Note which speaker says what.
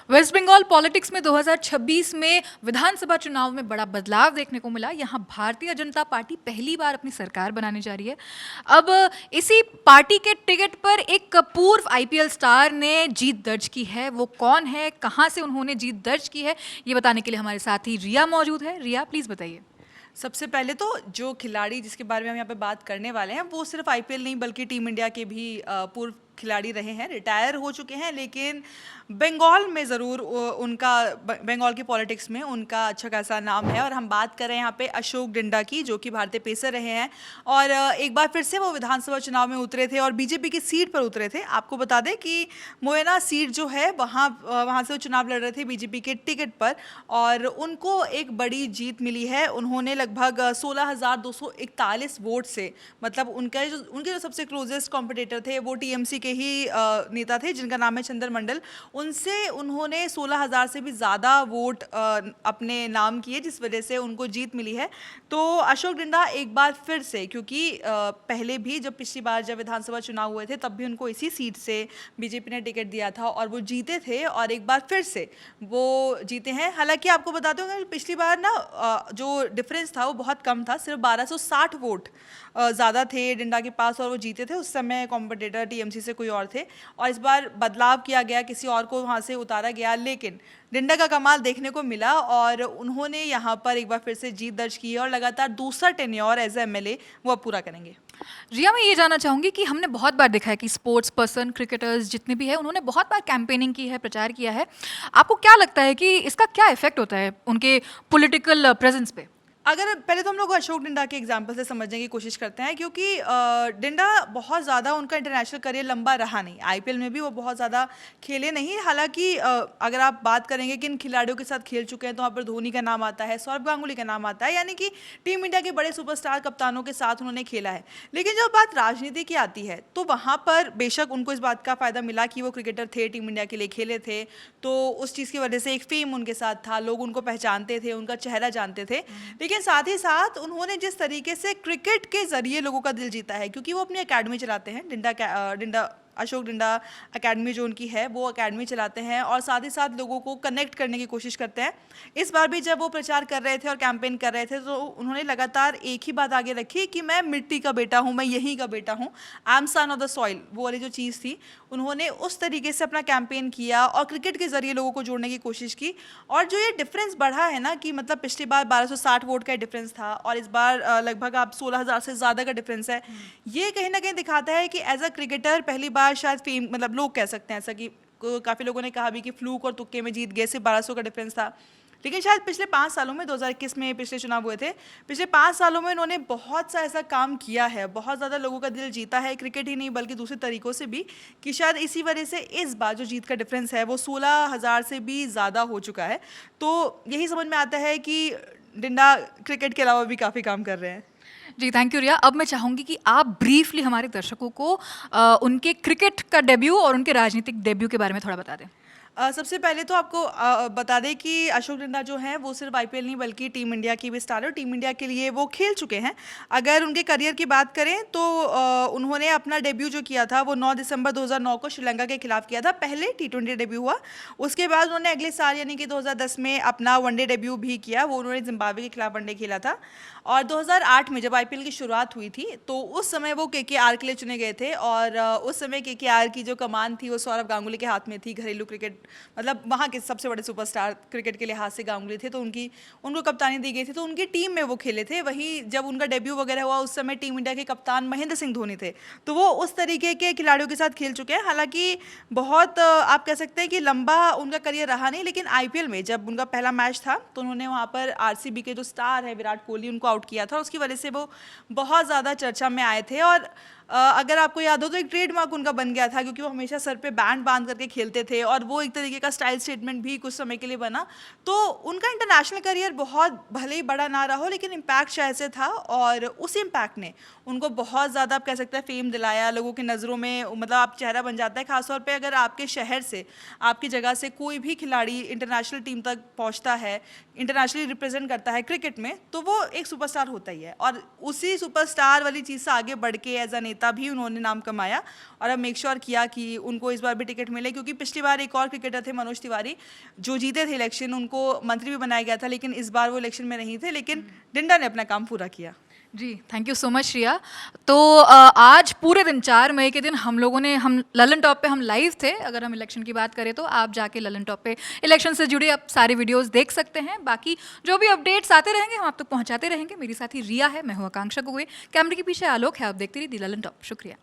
Speaker 1: Waste Bengal politics में 2026 में विधानसभा चुनाव में बड़ा बदलाव देखने को मिला। यहाँ भारतीय जनता पार्टी पहली बार अपनी सरकार बनाने जा रही है। अब इसी पार्टी के टिकट पर एक पूर्व आईपीएल स्टार ने जीत दर्ज की है। वो कौन है, कहाँ से उन्होंने जीत दर्ज की है, ये बताने के लिए हमारे साथ ही रिया मौजूद है। रिया, प्लीज़ बताइए।
Speaker 2: सबसे पहले तो जो खिलाड़ी जिसके बारे में हम यहाँ पे बात करने वाले हैं वो सिर्फ आईपीएल नहीं बल्कि टीम इंडिया के भी पूर्व खिलाड़ी रहे हैं, रिटायर हो चुके हैं, लेकिन बंगाल में ज़रूर उनका बंगाल की पॉलिटिक्स में उनका अच्छा खासा नाम है। और हम बात करें यहाँ पे अशोक डिंडा की, जो कि भारतीय पेसर रहे हैं और एक बार फिर से वो विधानसभा चुनाव में उतरे थे और बीजेपी की सीट पर उतरे थे। आपको बता दें कि मोयना सीट जो है वहाँ से वो चुनाव लड़ रहे थे बीजेपी के टिकट पर और उनको एक बड़ी जीत मिली है। उन्होंने लगभग 16,241 वोट से, मतलब उनके जो सबसे क्लोजेस्ट कॉम्पिटिटर थे वो टीएमसी के ही नेता थे जिनका नाम है चंद्र मंडल, उनसे उन्होंने 16,000 से भी ज़्यादा वोट अपने नाम किए, जिस वजह से उनको जीत मिली है। तो अशोक डिंडा एक बार फिर से, क्योंकि पहले भी जब पिछली बार जब विधानसभा चुनाव हुए थे तब भी उनको इसी सीट से बीजेपी ने टिकट दिया था और वो जीते थे और एक बार फिर से वो जीते हैं। हालांकि आपको बताते होंगे पिछली बार ना जो डिफरेंस था वो बहुत कम था, सिर्फ 1260 वोट ज़्यादा थे डिंडा के पास और वो जीते थे। उस समय कॉम्पिटिटर टीएमसी से कोई और थे और इस बार बदलाव किया गया, किसी और को वहाँ से उतारा गया, लेकिन डिंडा का कमाल देखने को मिला और उन्होंने यहाँ पर एक बार फिर से जीत दर्ज की है और लगातार दूसरा टेन्योर एज एमएलए वो अब पूरा करेंगे।
Speaker 1: रिया, मैं ये जानना चाहूँगी कि हमने बहुत बार देखा है कि स्पोर्ट्स पर्सन, क्रिकेटर्स जितने भी हैं, उन्होंने बहुत बार कैंपेनिंग की है, प्रचार किया है। आपको क्या लगता है कि इसका क्या इफेक्ट होता है उनके पॉलिटिकल प्रेजेंस पे?
Speaker 2: अगर पहले तो हम लोग अशोक डिंडा के एग्जाम्पल से समझने की कोशिश करते हैं, क्योंकि डिंडा बहुत ज़्यादा उनका इंटरनेशनल करियर लंबा रहा नहीं, आईपीएल में भी वो बहुत ज़्यादा खेले नहीं। हालांकि अगर आप बात करेंगे कि इन खिलाड़ियों के साथ खेल चुके हैं तो वहाँ पर धोनी का नाम आता है, सौरभ गांगुली का नाम आता है, यानी कि टीम इंडिया के बड़े सुपरस्टार कप्तानों के साथ उन्होंने खेला है। लेकिन जब बात राजनीति की आती है तो वहाँ पर बेशक उनको इस बात का फ़ायदा मिला कि वो क्रिकेटर थे, टीम इंडिया के लिए खेले थे, तो उस चीज़ की वजह से एक फेम उनके साथ था, लोग उनको पहचानते थे, उनका चेहरा जानते थे। लेकिन साथ ही साथ उन्होंने जिस तरीके से क्रिकेट के जरिए लोगों का दिल जीता है, क्योंकि वो अपनी एकेडमी चलाते हैं, डिंडा अशोक डिंडा एकेडमी जो उनकी है वो एकेडमी चलाते हैं और साथ ही साथ लोगों को कनेक्ट करने की कोशिश करते हैं। इस बार भी जब वो प्रचार कर रहे थे और कैंपेन कर रहे थे तो उन्होंने लगातार एक ही बात आगे रखी कि मैं मिट्टी का बेटा हूँ, मैं यहीं का बेटा हूँ, I am son of the soil, वो वाली जो चीज़ थी उन्होंने उस तरीके से अपना कैंपेन किया और क्रिकेट के जरिए लोगों को जोड़ने की कोशिश की। और जो ये डिफरेंस बढ़ा है ना, कि मतलब पिछली बार 1260 वोट का डिफरेंस था और इस बार लगभग आप 16,000 से ज़्यादा का डिफरेंस है, ये कहीं ना कहीं दिखाता है कि एज अ क्रिकेटर पहली बार शायद फेम, मतलब लोग कह सकते हैं ऐसा कि काफ़ी लोगों ने कहा भी कि फ्लूक और तुक्के में जीत गए, सिर्फ 1200 का डिफरेंस था। लेकिन शायद पिछले 5 सालों में 2021 में पिछले चुनाव हुए थे, पिछले 5 सालों में उन्होंने बहुत सा ऐसा काम किया है, बहुत ज़्यादा लोगों का दिल जीता है, क्रिकेट ही नहीं बल्कि दूसरे तरीकों से भी, कि शायद इसी वजह से इस बार जो जीत का डिफरेंस है वो 16,000 से भी ज़्यादा हो चुका है। तो यही समझ में आता है कि डिंडा क्रिकेट के अलावा भी काफ़ी काम कर रहे हैं।
Speaker 1: जी, थैंक यू रिया। अब मैं चाहूँगी कि आप ब्रीफली हमारे दर्शकों को उनके क्रिकेट का डेब्यू और उनके राजनीतिक डेब्यू के बारे में थोड़ा बता दें।
Speaker 2: सबसे पहले तो आपको बता दें कि अशोक डिंडा जो हैं वो सिर्फ आईपीएल नहीं बल्कि टीम इंडिया की भी स्टार है, टीम इंडिया के लिए वो खेल चुके हैं। अगर उनके करियर की बात करें तो उन्होंने अपना डेब्यू जो किया था वो 9 दिसंबर 2009 को श्रीलंका के खिलाफ किया था, पहले T20 डेब्यू हुआ। उसके बाद उन्होंने अगले साल यानी कि 2010 में अपना वनडे डेब्यू भी किया, वो उन्होंने जिम्बाब्वे के खिलाफ वनडे खेला था। और 2008 में जब आईपीएल की शुरुआत हुई थी तो उस समय वो केकेआर के लिए चुने गए थे और उस समय केकेआर की जो कमान थी वो सौरभ गांगुली के हाथ में थी। घरेलू क्रिकेट, मतलब वहाँ के सबसे बड़े सुपरस्टार क्रिकेट के लिहाज से गांगुली थे, तो उनको कप्तानी दी गई थी, तो उनकी टीम में वो खेले थे। वहीं जब उनका डेब्यू वगैरह हुआ उस समय टीम इंडिया के कप्तान महेंद्र सिंह धोनी थे, तो वो उस तरीके के खिलाड़ियों के साथ खेल चुके हैं। हालांकि बहुत आप कह सकते हैं कि लंबा उनका करियर रहा नहीं, लेकिन आईपीएल में जब उनका पहला मैच था तो उन्होंने वहाँ पर आरसीबी के जो स्टार है विराट कोहली, उनको आउट किया था और उसकी वजह से वो बहुत ज़्यादा चर्चा में आए थे। और अगर आपको याद हो तो एक ट्रेडमार्क उनका बन गया था, क्योंकि वो हमेशा सर पे बैंड बांध करके खेलते थे और वो एक तरीके का स्टाइल स्टेटमेंट भी कुछ समय के लिए बना। तो उनका इंटरनेशनल करियर बहुत भले ही बड़ा ना रहा हो, लेकिन इम्पैक्ट शायद से था और उस इम्पैक्ट ने उनको बहुत ज़्यादा आप कह सकते हैं फेम दिलाया, लोगों की नज़रों में मतलब आप चेहरा बन जाता है। खासतौर पे अगर आपके शहर से, आपकी जगह से कोई भी खिलाड़ी इंटरनेशनल टीम तक पहुंचता है, इंटरनेशनली रिप्रेजेंट करता है क्रिकेट में, तो वो एक सुपरस्टार होता ही है। और उसी सुपरस्टार वाली चीज़ से आगे बढ़ के एज अ नेता भी उन्होंने नाम कमाया और अब मेक श्योर किया कि उनको इस बार भी टिकट मिले, क्योंकि पिछली बार एक और क्रिकेटर थे मनोज तिवारी जो जीते थे इलेक्शन, उनको मंत्री भी बनाया गया था, लेकिन इस बार वो इलेक्शन में नहीं थे, लेकिन डिंडा ने अपना काम पूरा किया।
Speaker 1: जी, thank you so much Shriya. तो आज पूरे दिन 4 मई के दिन हम ललन टॉप पे हम लाइव थे। अगर हम इलेक्शन की बात करें तो आप जाके ललन टॉप पे इलेक्शन से जुड़े आप सारे वीडियोस देख सकते हैं। बाकी जो भी अपडेट्स आते रहेंगे हम आप तक पहुंचाते रहेंगे। मेरी साथी रिया है, मैं हूँ आकांक्षा गोगोई, कैमरे के पीछे आलोक है। आप देखते रहिए दी ललन टॉप। शुक्रिया।